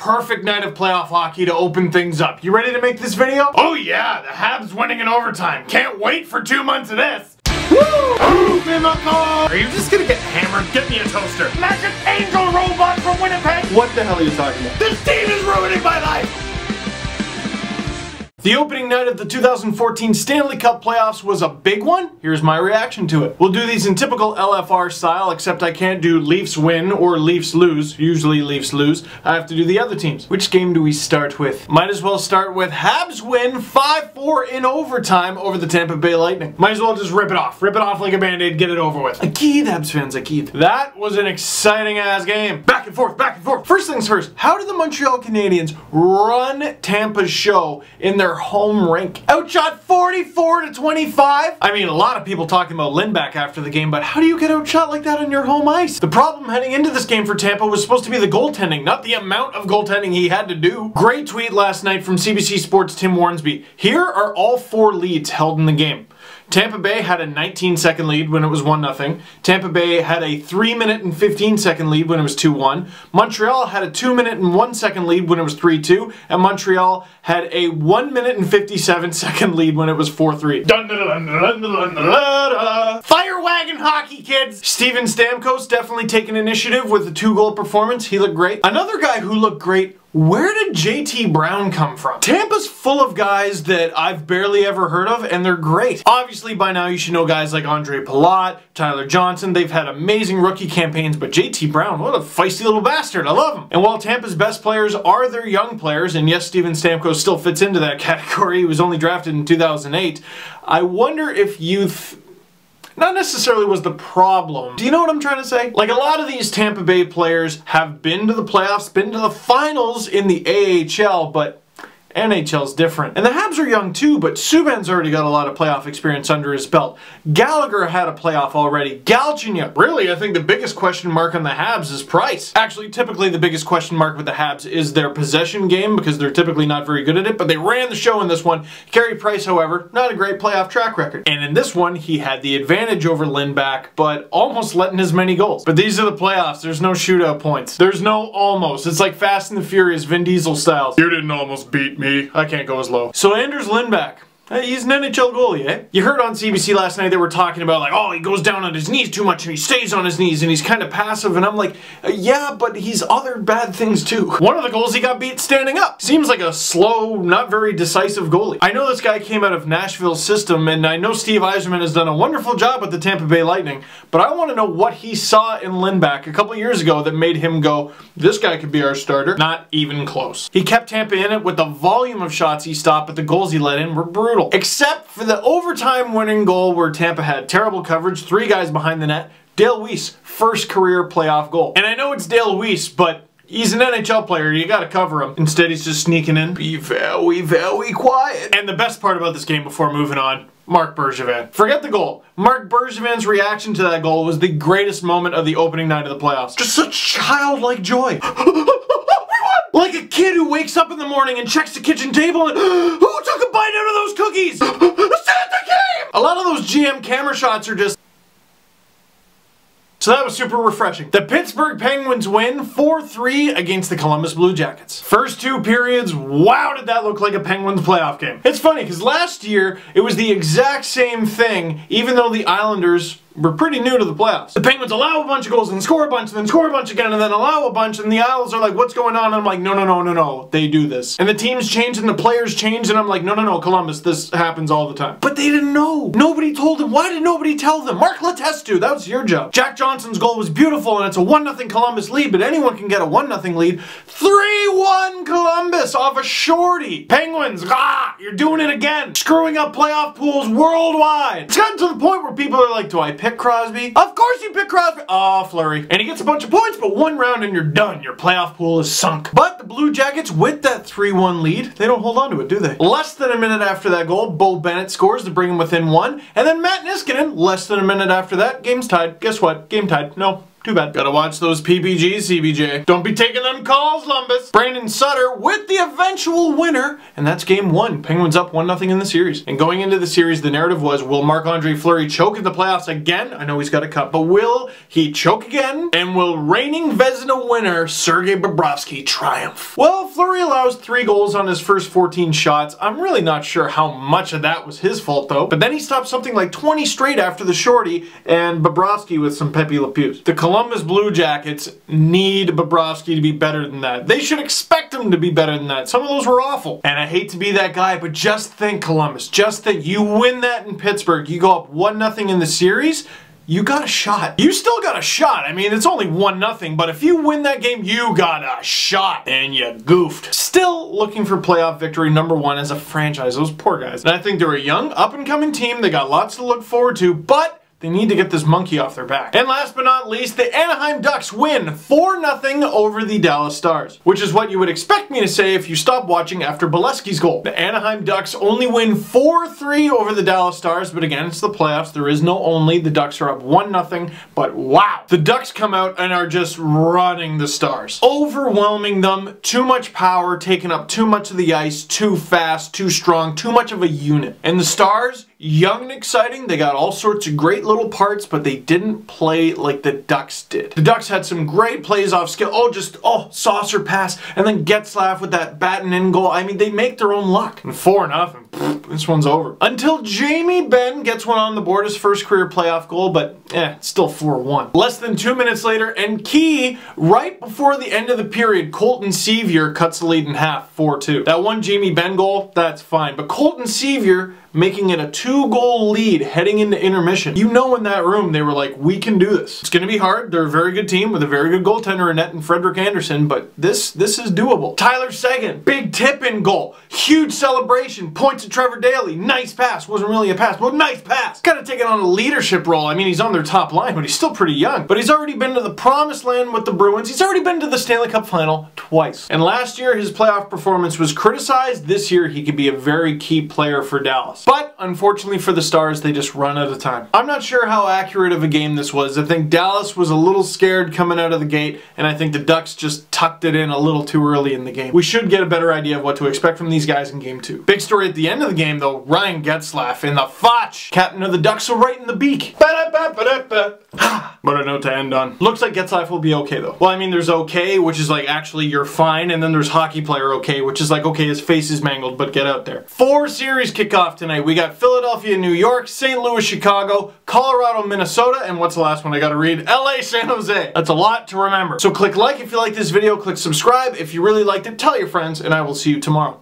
perfect night of playoff hockey to open things up. You ready to make this video? Oh yeah, the Habs winning in overtime. Can't wait for 2 months of this. Woo! Are you just gonna get hammered? Get me a toaster. Magic Angel Robot from Winnipeg. What the hell are you talking about? This team is ruining my life. The opening night of the 2014 Stanley Cup playoffs was a big one. Here's my reaction to it. We'll do these in typical LFR style, except I can't do Leafs win or Leafs lose. Usually Leafs lose. I have to do the other teams. Which game do we start with? Might as well start with Habs win 5-4 in overtime over the Tampa Bay Lightning. Might as well just rip it off. Rip it off like a band-aid, get it over with. Akid, Habs fans, Akid. That was an exciting ass game. Back and forth, back and forth. First things first, how did the Montreal Canadiens run Tampa's show in their home rink? Outshot 44-25? I mean, a lot of people talking about Lindback after the game, but how do you get outshot like that on your home ice? The problem heading into this game for Tampa was supposed to be the goaltending, not the amount of goaltending he had to do. Great tweet last night from CBC Sports' Tim Warnsby. Here are all 4 leads held in the game. Tampa Bay had a 19-second lead when it was 1-0. Tampa Bay had a 3-minute and 15-second lead when it was 2-1. Montreal had a 2-minute and 1-second lead when it was 3-2. And Montreal had a 1-minute and 57-second lead when it was 4-3. Fire wagon hockey, kids! Steven Stamkos definitely taking initiative with the 2-goal performance. He looked great. Another guy who looked great. Where did JT Brown come from? Tampa's full of guys that I've barely ever heard of, and they're great. Obviously, by now you should know guys like Andre Palat, Tyler Johnson. They've had amazing rookie campaigns, but JT Brown, what a feisty little bastard. I love him. And while Tampa's best players are their young players, and yes, Steven Stamkos still fits into that category, he was only drafted in 2008, I wonder if youth not necessarily was the problem. Do you know what I'm trying to say? Like, a lot of these Tampa Bay players have been to the playoffs, been to the finals in the AHL, but NHL's different. And the Habs are young too, but Subban's already got a lot of playoff experience under his belt. Gallagher had a playoff already. Galchenyuk. Really, I think the biggest question mark on the Habs is Price. Actually, typically the biggest question mark with the Habs is their possession game, because they're typically not very good at it, but they ran the show in this one. Carey Price, however, not a great playoff track record. And in this one, he had the advantage over Lindback, but almost letting as many goals. But these are the playoffs. There's no shootout points. There's no almost. It's like Fast and the Furious, Vin Diesel styles. You didn't almost beat me. I can't go as low. So Anders Lindback. He's an NHL goalie, eh? You heard on CBC last night they were talking about, like, oh, he goes down on his knees too much and he stays on his knees and he's kind of passive, and I'm like, yeah, but he's other bad things too. One of the goals he got beat standing up. Seems like a slow, not very decisive goalie. I know this guy came out of Nashville's system, and I know Steve Yzerman has done a wonderful job with the Tampa Bay Lightning, but I want to know what he saw in Lindback a couple years ago that made him go, this guy could be our starter. Not even close. He kept Tampa in it with the volume of shots he stopped, but the goals he let in were brutal. Except for the overtime winning goal where Tampa had terrible coverage, 3 guys behind the net. Dale Weise, first career playoff goal. And I know it's Dale Weise, but he's an NHL player, you gotta cover him. Instead, he's just sneaking in. Be very, very quiet. And the best part about this game before moving on, Marc Bergevin. Forget the goal. Marc Bergevin's reaction to that goal was the greatest moment of the opening night of the playoffs. Just such childlike joy. Like a kid who wakes up in the morning and checks the kitchen table and who took a bite out of those cookies? Santa came! A lot of those GM camera shots are just... So that was super refreshing. The Pittsburgh Penguins win 4-3 against the Columbus Blue Jackets. First 2 periods, wow, did that look like a Penguins playoff game. It's funny, because last year, it was the exact same thing, even though the Islanders were pretty new to the playoffs. The Penguins allow a bunch of goals and score a bunch and then score a bunch again and then allow a bunch, and the Isles are like, what's going on? And I'm like, no, they do this. And the teams change and the players change, and I'm like, no, Columbus, this happens all the time. But they didn't know. Nobody told them. Why did nobody tell them? Mark Letestu, that was your job. Jack Johnson's goal was beautiful, and it's a 1-0 Columbus lead, but anyone can get a 1-0 lead. 3-1 Columbus off a shorty. Penguins, you're doing it again. Screwing up playoff pools worldwide. It's gotten to the point where people are like, do I pick Crosby? Of course you pick Crosby! Oh, Fleury. And he gets a bunch of points, but 1 round and you're done. Your playoff pool is sunk. But the Blue Jackets, with that 3-1 lead, they don't hold on to it, do they? Less than a minute after that goal, Bo Bennett scores to bring him within 1. And then Matt Niskanen, less than a minute after that, game's tied. Guess what? Game tied. No. Too bad. Gotta watch those PPGs, CBJ. Don't be taking them calls, Lumbus. Brandon Sutter with the eventual winner, and that's game 1. Penguins up 1-0 in the series. And going into the series, the narrative was, will Marc-Andre Fleury choke in the playoffs again? I know he's got a cup, but will he choke again? And will reigning Vezina winner Sergei Bobrovsky triumph? Well, Fleury allows 3 goals on his first 14 shots. I'm really not sure how much of that was his fault, though. But then he stopped something like 20 straight after the shorty, and Bobrovsky with some Pepe Le Pews. The Columbus Blue Jackets need Bobrovsky to be better than that. They should expect him to be better than that. Some of those were awful. And I hate to be that guy, but just think, Columbus, just think, you win that in Pittsburgh, you go up 1-0 in the series, you got a shot. You still got a shot. I mean, it's only 1-0, but if you win that game, you got a shot. And you goofed. Still looking for playoff victory number 1 as a franchise. Those poor guys. And I think they're a young, up-and-coming team. They got lots to look forward to, but they need to get this monkey off their back. And last but not least, the Anaheim Ducks win 4-0 over the Dallas Stars, which is what you would expect me to say if you stopped watching after Bolesky's goal. The Anaheim Ducks only win 4-3 over the Dallas Stars, but again, it's the playoffs. There is no only. The Ducks are up 1-0, but wow. The Ducks come out and are just running the Stars. Overwhelming them, too much power, taking up too much of the ice, too fast, too strong, too much of a unit. And the Stars, young and exciting, they got all sorts of great little parts, but they didn't play like the Ducks did. The Ducks had some great plays off skill. Oh, saucer pass, and then Getzlaf with that batten in goal. I mean, they make their own luck. And 4-0, this one's over. Until Jamie Benn gets one on the board, his first career playoff goal, but it's still 4-1. Less than 2 minutes later, and key, right before the end of the period, Colton Sevier cuts the lead in half, 4-2. That one Jamie Benn goal, that's fine, but Colton Sevier making it a 2-goal lead heading into intermission. You know, in that room they were like, we can do this. It's going to be hard. They're a very good team with a very good goaltender in net and Frederik Andersen, but this is doable. Tyler Seguin, big tip-in goal. Huge celebration. Points to Trevor Daley. Nice pass. Wasn't really a pass, but nice pass. Got to take it on a leadership role. I mean, he's on their top line, but he's still pretty young. But he's already been to the promised land with the Bruins. He's already been to the Stanley Cup final twice. And last year, his playoff performance was criticized. This year, he could be a very key player for Dallas. But unfortunately for the Stars, they just run out of time. I'm not sure how accurate of a game this was. I think Dallas was a little scared coming out of the gate, and I think the Ducks just tucked it in a little too early in the game. We should get a better idea of what to expect from these guys in game 2. Big story at the end of the game, though, Ryan Getzlaf in the Foch, captain of the Ducks, so right in the beak. What a note to end on. Looks like Getzlaf will be okay, though. Well, I mean, there's okay, which is like, actually, you're fine, and then there's hockey player okay, which is like, okay, his face is mangled, but get out there. 4 series kick off tonight. We got Philadelphia, New York, St. Louis, Chicago, Colorado, Minnesota, and what's the last one I gotta read? LA, San Jose. That's a lot to remember. So click like if you like this video, click subscribe. If you really liked it, tell your friends, and I will see you tomorrow.